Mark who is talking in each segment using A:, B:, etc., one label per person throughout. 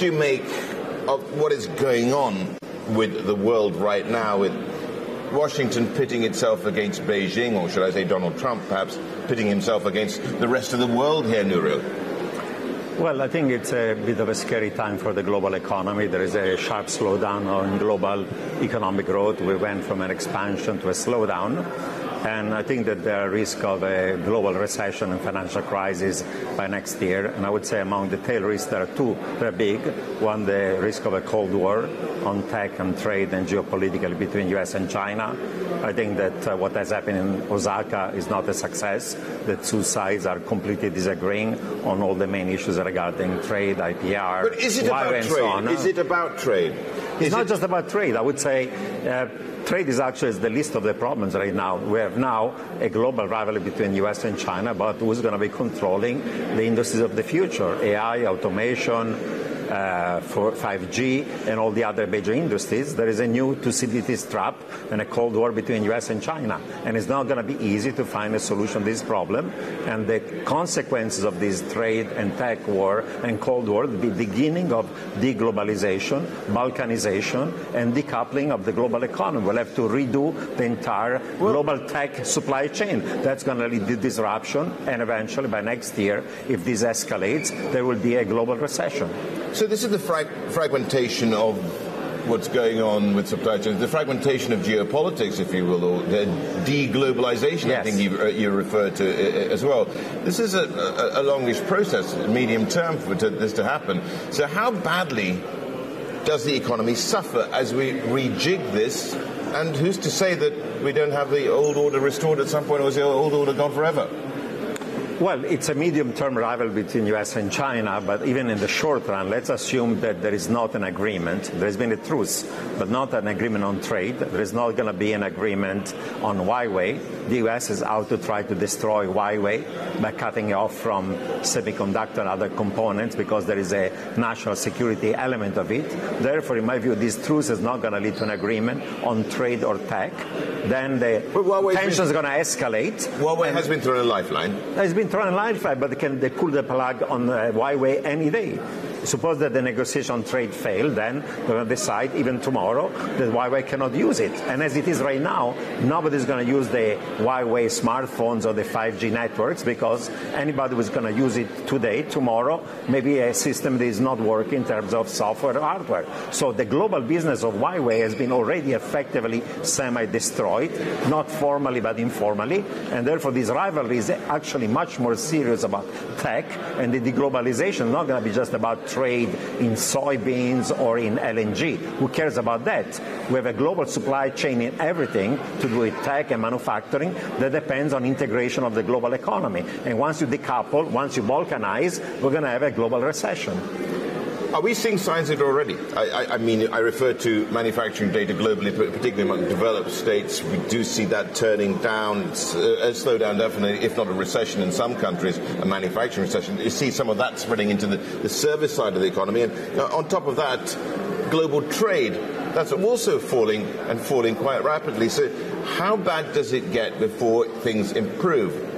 A: do you make of what is going on with the world right now, with Washington pitting itself against Beijing, or should I say Donald Trump perhaps pitting himself against the rest of the world here, Nuriel?
B: Well, I think it's a bit of a scary time for the global economy. There is a sharp slowdown on global economic growth. We went from an expansion to a slowdown. And I think that there are risks of a global recession and financial crisis by next year. And I would say among the tail risks, there are two very big. One, the risk of a Cold War on tech and trade and geopolitical between U.S. and China. I think that what has happened in Osaka is not a success. The two sides are completely disagreeing on all the main issues regarding trade, IPR,
A: but is it about trade?
B: So on.
A: Is it about trade?
B: It's not just about trade. I would say trade is actually the least of the problems right now. We have now a global rivalry between U.S. and China about who's going to be controlling the industries of the future, AI, automation, for 5G and all the other major industries. There is a new Thucydides trap and a Cold War between U.S. and China. And it's not going to be easy to find a solution to this problem. And the consequences of this trade and tech war and Cold War will be the beginning of deglobalization, balkanization, and decoupling of the global economy. We'll have to redo the entire global tech supply chain. That's going to lead to disruption. And eventually, by next year, if this escalates, there will be a global recession.
A: So this is the fragmentation of what's going on with supply chains, the fragmentation of geopolitics, if you will, or the deglobalization, yes. I think you referred to as well. This is a longish process, medium term, for this to happen. So how badly does the economy suffer as we rejig this? And who's to say that we don't have the old order restored at some point, or is the old order gone forever?
B: Well, it's a medium-term rivalry between U.S. and China, but even in the short run, let's assume that there is not an agreement. There has been a truce, but not an agreement on trade. There is not going to be an agreement on Huawei. The U.S. is out to try to destroy Huawei by cutting it off from semiconductor and other components because there is a national security element of it. Therefore, in my view, this truce is not going to lead to an agreement on trade or tech. Then the tension is going to escalate.
A: Huawei has been thrown a lifeline.
B: It's been thrown a lifeline, but they pull the plug on Huawei any day. Suppose that the negotiation on trade failed, then they're going to decide, even tomorrow, that Huawei cannot use it. And as it is right now, nobody's going to use the Huawei smartphones or the 5G networks because anybody who's going to use it today, tomorrow, maybe a system that is not working in terms of software or hardware. So the global business of Huawei has been already effectively semi-destroyed, not formally but informally, and therefore this rivalry is actually much more serious about tech, and the deglobalization is not going to be just about trade in soybeans or in LNG. Who cares about that? We have a global supply chain in everything to do with tech and manufacturing that depends on integration of the global economy. And once you decouple, once you balkanize, we're going to have a global recession.
A: Are we seeing signs of it already? I mean, I refer to manufacturing data globally, particularly among developed states. We do see that turning down, a slowdown definitely, if not a recession in some countries, a manufacturing recession. You see some of that spreading into the service side of the economy. And on top of that, global trade, that's also falling and falling quite rapidly. So how bad does it get before things improve?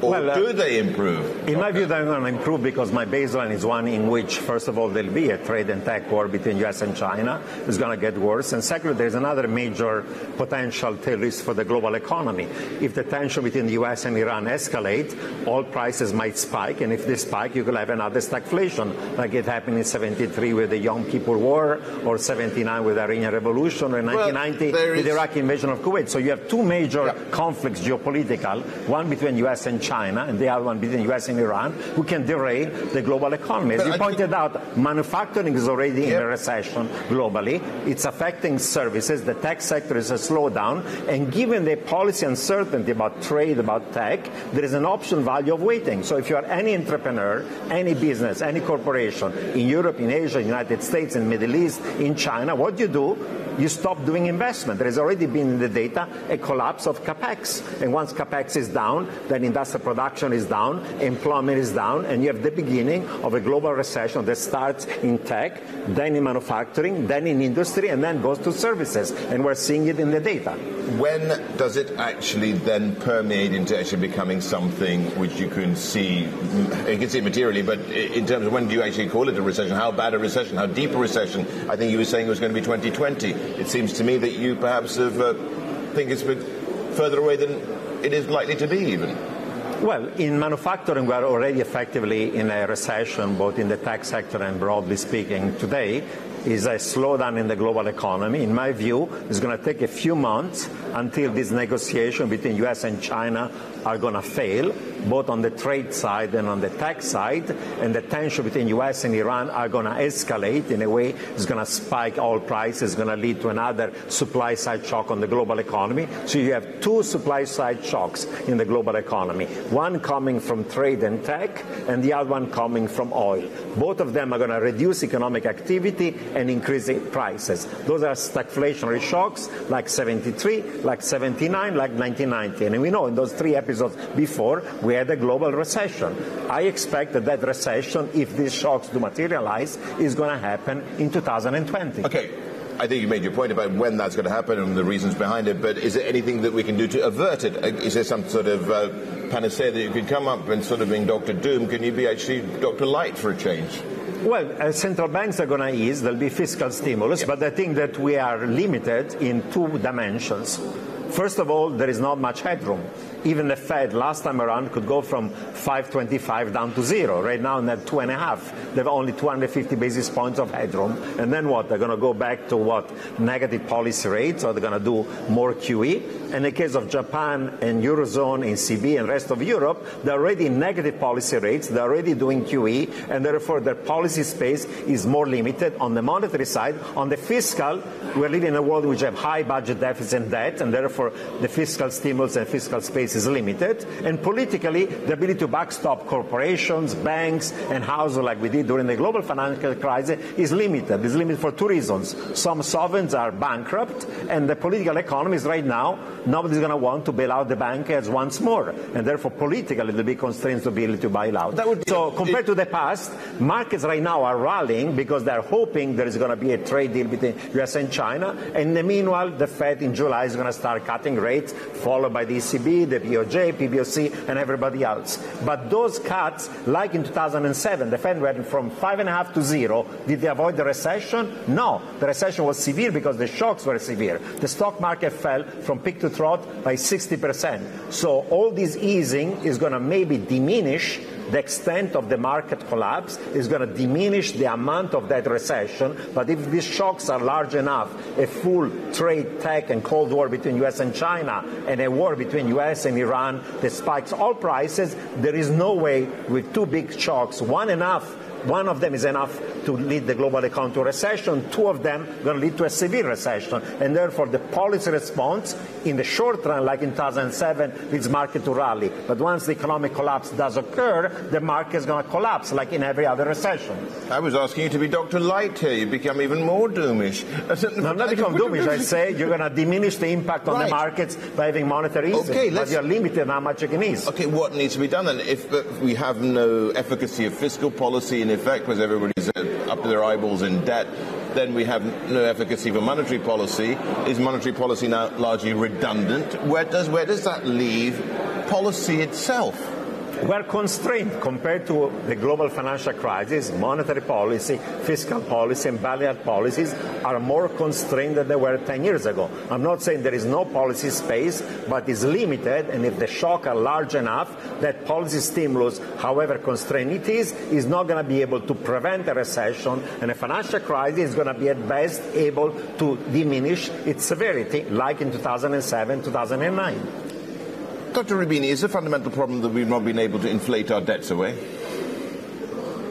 A: Or do they improve?
B: In my view, they're going to improve because my baseline is one in which, first of all, there'll be a trade and tech war between U.S. and China. It's going to get worse. And secondly, there's another major potential tail risk for the global economy. If the tension between the U.S. and Iran escalate, oil prices might spike. And if they spike, you could have another stagflation, like it happened in 73 with the Yom Kippur War, or 79 with the Iranian Revolution, or 1990 with the Iraqi invasion of Kuwait. So you have two major conflicts, geopolitical, one between U.S. and China, and the other one between the U.S. and Iran, who can derail the global economy. As you pointed out, manufacturing is already in a recession globally. It's affecting services. The tech sector is a slowdown. And given the policy uncertainty about trade, about tech, there is an option value of waiting. So if you are any entrepreneur, any business, any corporation in Europe, in Asia, in the United States, in the Middle East, in China, what do? You stop doing investment. There has already been in the data a collapse of capex. And once capex is down, then industrial production is down, employment is down, and you have the beginning of a global recession that starts in tech, then in manufacturing, then in industry, and then goes to services. And we're seeing it in the data.
A: When does it actually then permeate into actually becoming something which you can see? You can see it materially, but in terms of when do you actually call it a recession? How bad a recession? How deep a recession? I think you were saying it was going to be 2020. It seems to me that you perhaps think it's a bit further away than it is likely to be even.
B: Well, in manufacturing, we are already effectively in a recession, both in the tech sector and broadly speaking today. Is a slowdown in the global economy. In my view, it's going to take a few months until this negotiation between U.S. and China are going to fail, both on the trade side and on the tech side, and the tension between U.S. and Iran are going to escalate in a way it's going to spike oil prices, going to lead to another supply-side shock on the global economy. So you have two supply-side shocks in the global economy, one coming from trade and tech, and the other one coming from oil. Both of them are going to reduce economic activity and increase prices. Those are stagflationary shocks like 73, like 79, like 1990. And we know in those three episodes before, we had a global recession. I expect that recession, if these shocks do materialize, is going to happen in 2020.
A: Okay. I think you made your point about when that's going to happen and the reasons behind it, but is there anything that we can do to avert it? Is there some sort of panacea that you can come up and sort of being Dr. Doom? Can you be actually Dr. Light for a change?
B: Well, central banks are going to ease. There'll be fiscal stimulus, but I think that we are limited in two dimensions. First of all, there is not much headroom. Even the Fed last time around could go from 525 down to 0. Right now, in that 2.5, they have only 250 basis points of headroom. And then what? They're going to go back to what? Negative policy rates, or they're going to do more QE. In the case of Japan and Eurozone, ECB, and rest of Europe, they're already in negative policy rates. They're already doing QE, and therefore their policy space is more limited on the monetary side. On the fiscal, we're living in a world in which have high budget deficit and debt, and therefore the fiscal stimulus and fiscal space is limited. And politically, the ability to backstop corporations, banks, and households like we did during the global financial crisis is limited. It's limited for two reasons. Some sovereigns are bankrupt, and the political economy is right now, nobody's going to want to bail out the bankers once more. And therefore, politically, there'll be constraints to be able to bail out. So compared to the past, markets right now are rallying because they're hoping there is going to be a trade deal between U.S. and China. And in the meanwhile, the Fed in July is going to start cutting rates, followed by the ECB, the BOJ, PBOC, and everybody else. But those cuts, like in 2007, the Fed went from 5.5 to 0. Did they avoid the recession? No. The recession was severe because the shocks were severe. The stock market fell from peak to trough by 60%. So all this easing is going to maybe diminish the extent of the market collapse, is going to diminish the amount of that recession. But if these shocks are large enough, a full trade, tech, and Cold War between U.S. and China, and a war between U.S. and Iran that spikes all prices, there is no way with two big shocks, one of them is enough to lead the global economy to a recession. Two of them are going to lead to a severe recession. And therefore, the policy response in the short run, like in 2007, leads market to rally. But once the economic collapse does occur, the market is going to collapse, like in every other recession.
A: I was asking you to be Dr. Light here. You become even more doomish.
B: No, I'm not becoming doomish. I say you're going to diminish the impact on the markets by having monetary easing. But you're limited in how much you can ease.
A: Okay, what needs to be done then? If we have no efficacy of fiscal policy in effect, because everybody's up to their eyeballs in debt, then we have no efficacy for monetary policy. Is monetary policy now largely redundant? Where does that leave policy itself?
B: We're constrained compared to the global financial crisis. Monetary policy, fiscal policy, and balance policies are more constrained than they were 10 years ago. I'm not saying there is no policy space, but it's limited, and if the shocks are large enough, that policy stimulus, however constrained it is not going to be able to prevent a recession, and a financial crisis is going to be at best able to diminish its severity, like in 2007, 2009.
A: Dr. Roubini, is the fundamental problem that we've not been able to inflate our debts away?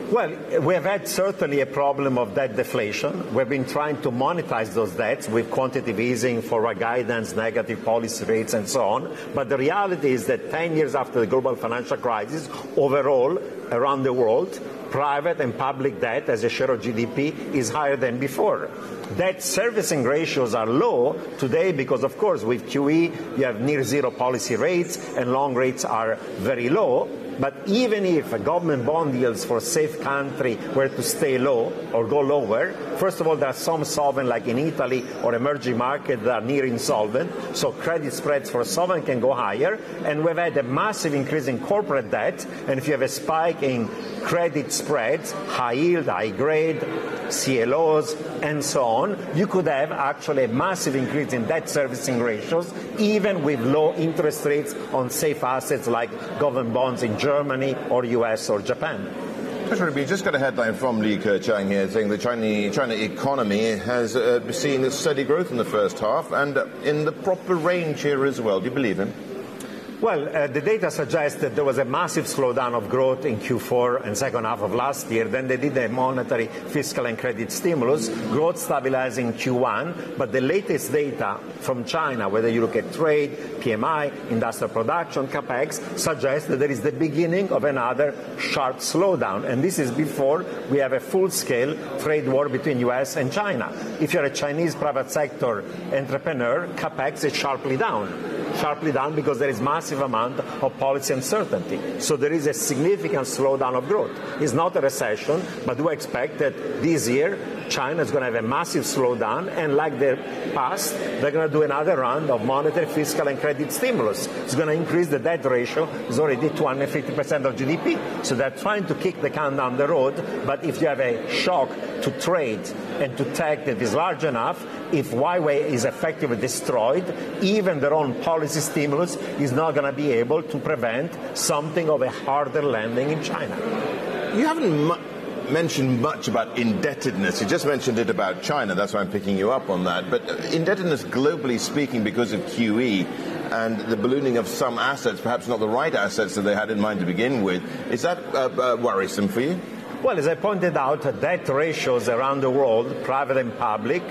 B: Well, we have had certainly a problem of debt deflation. We've been trying to monetize those debts with quantitative easing, forward guidance, negative policy rates, and so on. But the reality is that 10 years after the global financial crisis, overall, around the world, private and public debt as a share of GDP is higher than before. Debt servicing ratios are low today because, of course, with QE you have near zero policy rates and long rates are very low. But even if government bond yields for safe country were to stay low or go lower, first of all, there are some sovereign, like in Italy or emerging markets, that are near insolvent, so credit spreads for sovereign can go higher. And we've had a massive increase in corporate debt, and if you have a spike in credit spreads, high yield, high grade, CLOs, and so on, you could have actually a massive increase in debt servicing ratios, even with low interest rates on safe assets like government bonds in Germany or US or Japan.
A: We just got a headline from Li Keqiang here saying the China economy has seen a steady growth in the first half and in the proper range here as well. Do you believe him?
B: Well, the data suggests that there was a massive slowdown of growth in Q4 and second half of last year. Then they did a monetary, fiscal and credit stimulus. Growth stabilized in Q1, but the latest data from China, whether you look at trade, PMI, industrial production, capex, suggests that there is the beginning of another sharp slowdown. And this is before we have a full-scale trade war between US and China. If you're a Chinese private sector entrepreneur, capex is sharply down because there is massive amount of policy uncertainty. So there is a significant slowdown of growth. It's not a recession, but we expect that this year China is going to have a massive slowdown, and like the past, they're going to do another round of monetary, fiscal and credit stimulus. It's going to increase the debt ratio. It's already 250% of GDP. So they're trying to kick the can down the road, but if you have a shock to trade and to tech that is large enough, if Huawei is effectively destroyed, even their own policy stimulus is not going to be able to prevent something of a harder landing in China.
A: You haven't mentioned much about indebtedness. You just mentioned it about China. That's why I'm picking you up on that. But indebtedness, globally speaking, because of QE and the ballooning of some assets, perhaps not the right assets that they had in mind to begin with, is that worrisome for you?
B: Well, as I pointed out, debt ratios around the world, private and public,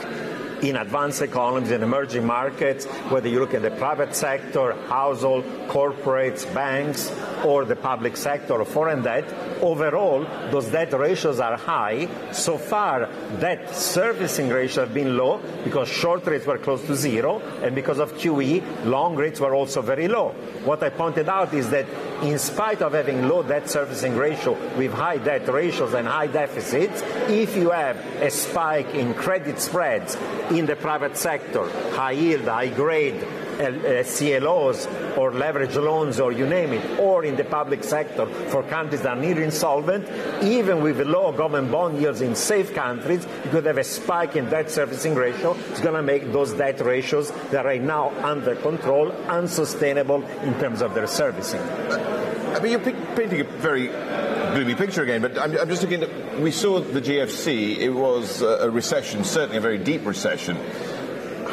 B: in advanced economies and emerging markets, whether you look at the private sector, household, corporates, banks, or the public sector or foreign debt, overall, those debt ratios are high. So far, debt servicing ratios have been low because short rates were close to zero, and because of QE, long rates were also very low. What I pointed out is that in spite of having low debt servicing ratio with high debt ratios and high deficits, if you have a spike in credit spreads in the private sector, high yield, high grade, CLOs or leverage loans or you name it, or in the public sector for countries that are near insolvent, even with low government bond yields in safe countries, you could have a spike in debt servicing ratio. It's going to make those debt ratios that are now under control unsustainable in terms of their servicing.
A: I mean, you're painting a very gloomy picture again, but I'm just looking at, we saw the GFC, it was a recession, certainly a very deep recession.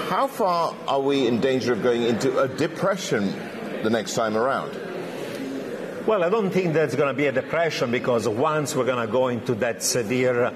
A: How far are we in danger of going into a depression the next time around?
B: Well, I don't think there's going to be a depression, because once we're going to go into that severe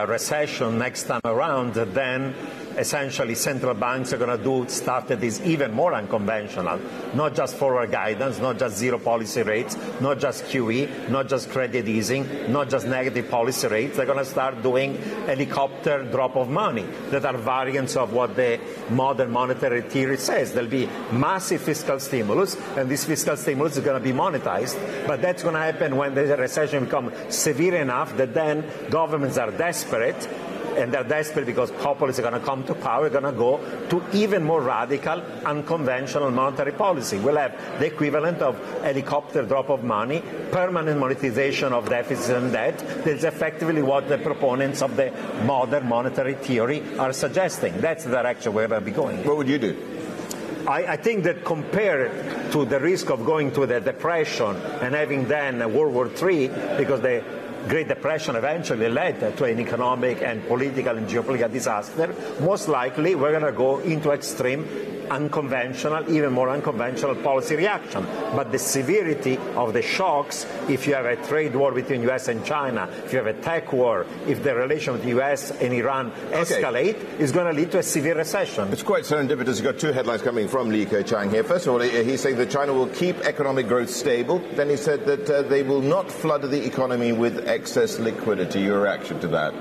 B: recession next time around, then essentially central banks are going to do stuff that is even more unconventional, not just forward guidance, not just zero policy rates, not just QE, not just credit easing, not just negative policy rates. They're going to start doing helicopter drop of money that are variants of what the modern monetary theory says. There'll be massive fiscal stimulus, and this fiscal stimulus is going to be monetized, but that's going to happen when the recession becomes severe enough that then governments are desperate, and they're desperate because populists are going to come to power, going to go to even more radical, unconventional monetary policy. We'll have the equivalent of helicopter drop of money, permanent monetization of deficit and debt. That's effectively what the proponents of the modern monetary theory are suggesting. That's the direction we're going to be going.
A: What would you do?
B: I think that compared to the risk of going to the Depression and having then World War III, because the Great Depression eventually led to an economic and political and geopolitical disaster, most likely we're going to go into extreme, unconventional, even more unconventional policy reaction. But the severity of the shocks, if you have a trade war between US and China, if you have a tech war, if the relation with the US and Iran escalate, is going to lead to a severe recession.
A: It's quite serendipitous. You've got two headlines coming from Li Keqiang here. First of all, he's saying that China will keep economic growth stable. Then he said that they will not flood the economy with excess liquidity, your reaction to that?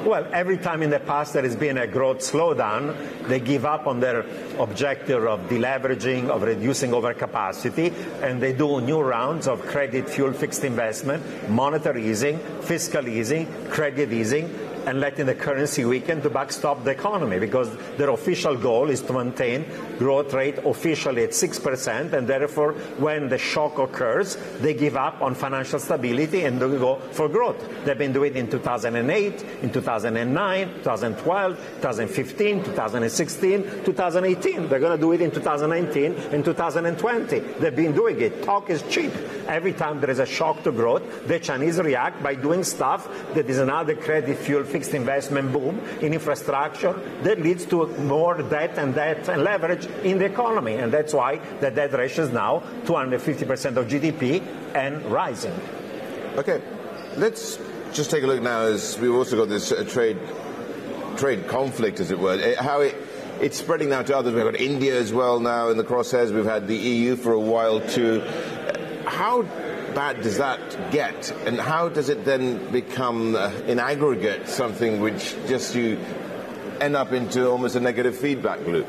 B: Well, every time in the past there has been a growth slowdown, they give up on their objective of deleveraging, of reducing overcapacity, and they do new rounds of credit fuel fixed investment, monetary easing, fiscal easing, credit easing, and letting the currency weaken to backstop the economy, because their official goal is to maintain growth rate officially at 6%, and therefore when the shock occurs, they give up on financial stability and they go for growth. They've been doing it in 2008, in 2009, 2012, 2015, 2016, 2018. They're going to do it in 2019 and 2020. They've been doing it. Talk is cheap. Every time there is a shock to growth, the Chinese react by doing stuff that is another credit fuel fixed investment boom in infrastructure that leads to more debt and leverage in the economy. And that's why the debt ratio is now 250% of GDP and rising.
A: Okay, let's just take a look now, as we've also got this trade conflict, as it were, how it's spreading now to others. We've got India as well now in the crosshairs. We've had the EU for a while too. How bad does that get, and how does it then become, in aggregate, something which just you end up into almost a negative feedback loop?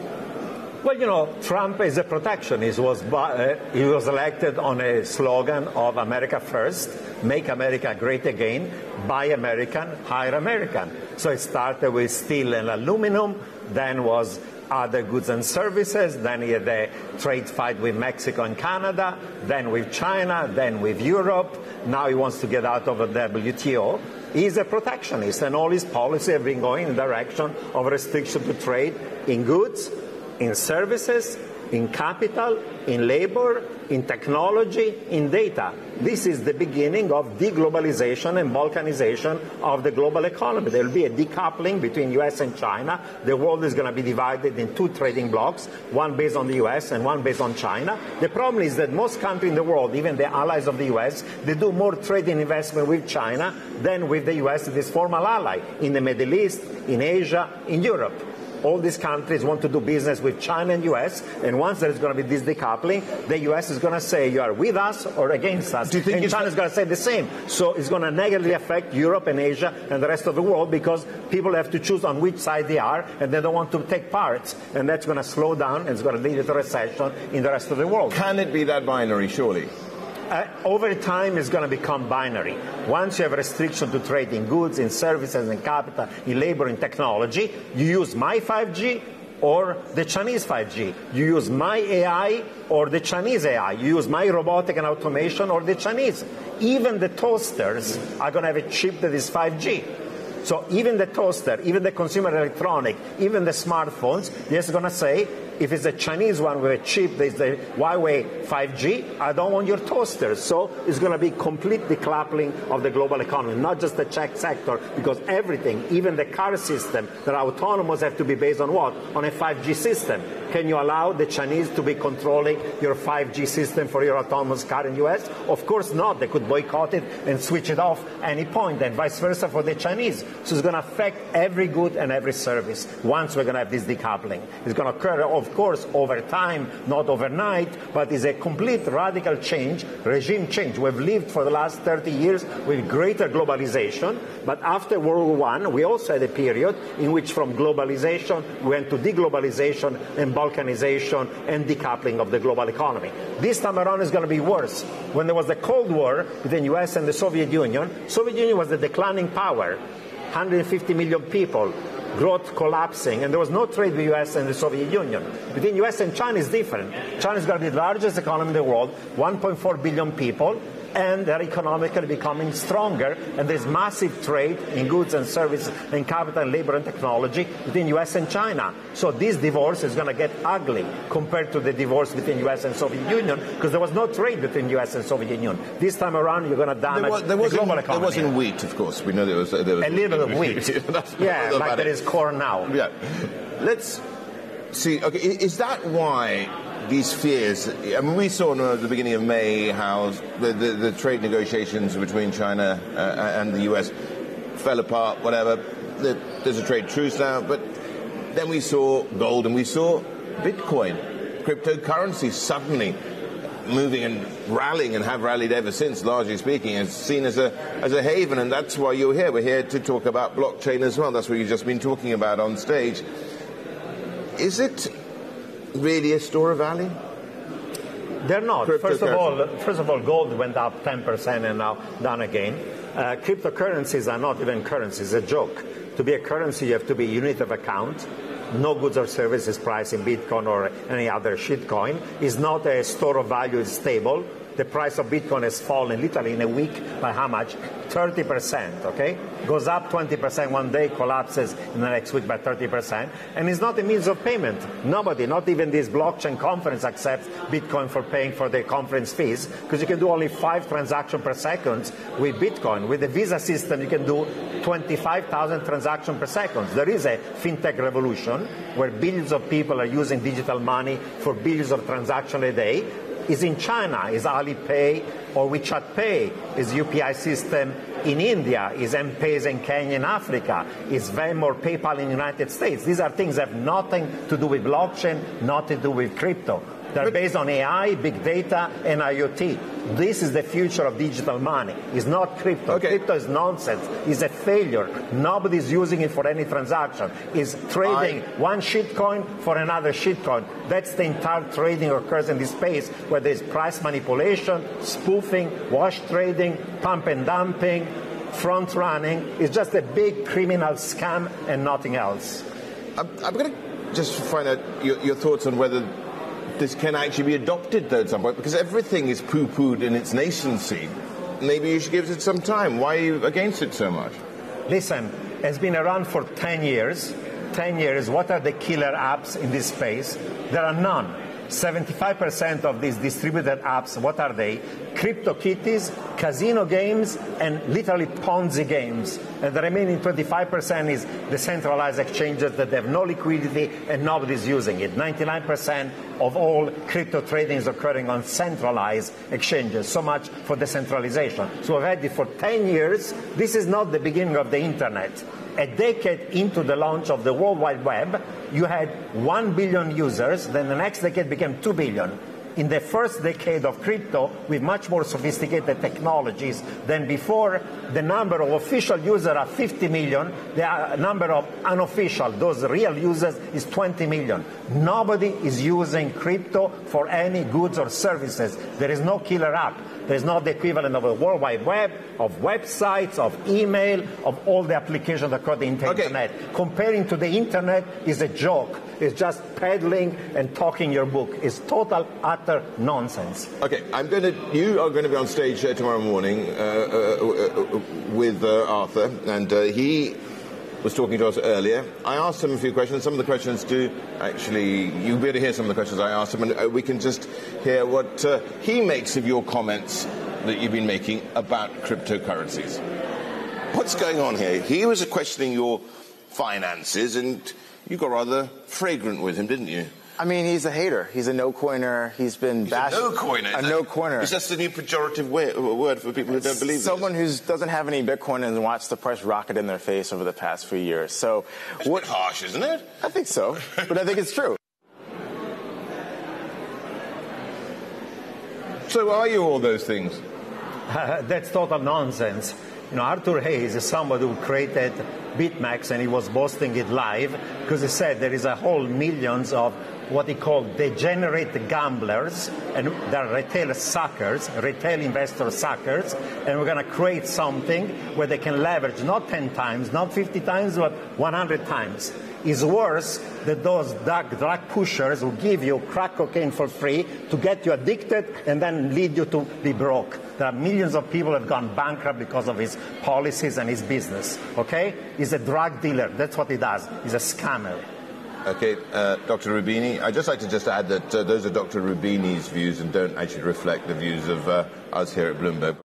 B: Well, you know, Trump is a protectionist. He was elected on a slogan of America First, Make America Great Again, Buy American, Hire American. So it started with steel and aluminum, then was other goods and services, then he had a trade fight with Mexico and Canada, then with China, then with Europe. Now he wants to get out of the WTO. He's a protectionist, and all his policies have been going in the direction of restriction to trade in goods, in services, in capital, in labor, in technology, in data. This is the beginning of deglobalization and balkanization of the global economy. There will be a decoupling between US and China. The world is going to be divided in two trading blocks, one based on the US and one based on China. The problem is that most countries in the world, even the allies of the US, they do more trade and investment with China than with the US, this formal ally, in the Middle East, in Asia, in Europe. All these countries want to do business with China and US, and once there's going to be this decoupling, the US is going to say you are with us or against us.
A: Do you think
B: and China is going to say the same. So it's going to negatively affect Europe and Asia and the rest of the world, because people have to choose on which side they are, and they don't want to take part. And that's going to slow down, and it's going to lead to recession in the rest of the world.
A: Can it be that binary, surely?
B: Over time, it's going to become binary. Once you have restriction to trade in goods, in services, in capital, in labor, in technology, you use my 5G or the Chinese 5G. You use my AI or the Chinese AI. You use my robotic and automation or the Chinese. Even the toasters are going to have a chip that is 5G. So even the toaster, even the consumer electronic, even the smartphones, they're going to say, if it's a Chinese one with a chip, there's the Huawei 5G, I don't want your toasters. So it's going to be complete decoupling of the global economy, not just the tech sector, because everything, even the car system that are autonomous, have to be based on what? On a 5G system. Can you allow the Chinese to be controlling your 5G system for your autonomous car in the US? Of course not. They could boycott it and switch it off any point, and vice versa for the Chinese. So it's going to affect every good and every service once we're going to have this decoupling. It's going to occur, of course, over time, not overnight, but it's a complete radical change, regime change. We've lived for the last 30 years with greater globalization, but after World War I, we also had a period in which from globalization we went to deglobalization and balkanization and decoupling of the global economy. This time around is going to be worse. When there was the Cold War between the US and the Soviet Union was the declining power, 150 million people, growth collapsing, and there was no trade with the US and the Soviet Union. Between US and China is different. China is going to be the largest economy in the world, 1.4 billion people, and they're economically becoming stronger, and there's massive trade in goods and services and capital and labor and technology between US and China. So this divorce is going to get ugly compared to the divorce between US and Soviet Union, because there was no trade between US and Soviet Union. This time around, you're going to damage the global economy.
A: There wasn't wheat, of course. We know there was
B: a little bit of wheat. Yeah, like there is corn now.
A: Yeah. Let's see. Okay, is that why these fears? I mean, we saw at the beginning of May how the trade negotiations between China and the US fell apart, whatever. There's a trade truce now, but then we saw gold and we saw Bitcoin, cryptocurrency suddenly moving and rallying, and have rallied ever since, largely speaking, is seen as a haven, and that's why you're here. We're here to talk about blockchain as well. That's what you've just been talking about on stage. Is it really a store of value?
B: They're not. First of all, gold went up 10% and now down again. Cryptocurrencies are not even currencies. It's a joke. To be a currency, you have to be a unit of account. No goods or services priced in Bitcoin or any other shitcoin. It's not a store of value. It's stable. The price of Bitcoin has fallen literally in a week by how much? 30%, okay? Goes up 20% one day, collapses in the next week by 30%. And it's not a means of payment. Nobody, not even this blockchain conference, accepts Bitcoin for paying for their conference fees, because you can do only 5 transactions per second with Bitcoin. With the Visa system, you can do 25,000 transactions per second. There is a fintech revolution where billions of people are using digital money for billions of transactions a day. Is in China, is Alipay or WeChat Pay, is UPI system in India, is M-Pesa in Kenya and Africa, is Venmo or PayPal in the United States. These are things that have nothing to do with blockchain, nothing to do with crypto. They're based on AI, big data, and IoT. This is the future of digital money. It's not crypto. Okay. Crypto is nonsense. It's a failure. Nobody's using it for any transaction. It's trading one shitcoin for another shitcoin. That's the entire trading occurs in this space, where there's price manipulation, spoofing, wash trading, pump and dumping, front running. It's just a big criminal scam and nothing else.
A: I'm going to just find out your thoughts on whether this can actually be adopted, though, at some point, because everything is poo-pooed in its nascency. Maybe you should give it some time. Why are you against it so much?
B: Listen, it's been around for 10 years. 10 years, what are the killer apps in this space? There are none. 75% of these distributed apps, what are they? CryptoKitties, casino games, and literally Ponzi games. And the remaining 25% is decentralized exchanges that have no liquidity and nobody's using it. 99% of all crypto trading is occurring on centralized exchanges. So much for decentralization. So we've had it for 10 years. This is not the beginning of the internet. A decade into the launch of the World Wide Web, you had 1 billion users, then the next decade became 2 billion. In the first decade of crypto, with much more sophisticated technologies than before, the number of official users are 50 million, the number of unofficial, those real users, is 20 million. Nobody is using crypto for any goods or services. There is no killer app. There's not the equivalent of a World Wide Web, of websites, of email, of all the applications that occur in the internet. Comparing to the internet is a joke. It's just peddling and talking your book. It's total, utter nonsense.
A: Okay, you are going to be on stage tomorrow morning with Arthur, and he was talking to us earlier. I asked him a few questions. Some of the questions you'll be able to hear some of the questions I asked him, and we can just hear what he makes of your comments that you've been making about cryptocurrencies. What's going on here? He was questioning your finances, and you got rather fragrant with him, didn't you?
C: I mean, he's a hater. He's a no-coiner. He's been bashed.
A: A no-coiner?
C: A no-coiner.
A: Is that the new pejorative word for people who don't believe
C: someone who doesn't have any Bitcoin and watched the price rocket in their face over the past few years. So,
A: it's a bit harsh, isn't it?
C: I think so, but I think it's true.
A: So are you all those things?
B: That's total nonsense. You know, Arthur Hayes is somebody who created BitMEX, and he was boasting it live because he said there is a whole millions of what he called degenerate gamblers, and they're retail suckers, retail investor suckers, and we're going to create something where they can leverage not 10 times, not 50 times, but 100 times. It's worse than those drug pushers who give you crack cocaine for free to get you addicted and then lead you to be broke. There are millions of people that have gone bankrupt because of his policies and his business, okay? He's a drug dealer. That's what he does. He's a scammer.
A: Okay, Dr. Roubini, I'd just like to add that those are Dr. Roubini's views and don't actually reflect the views of us here at Bloomberg.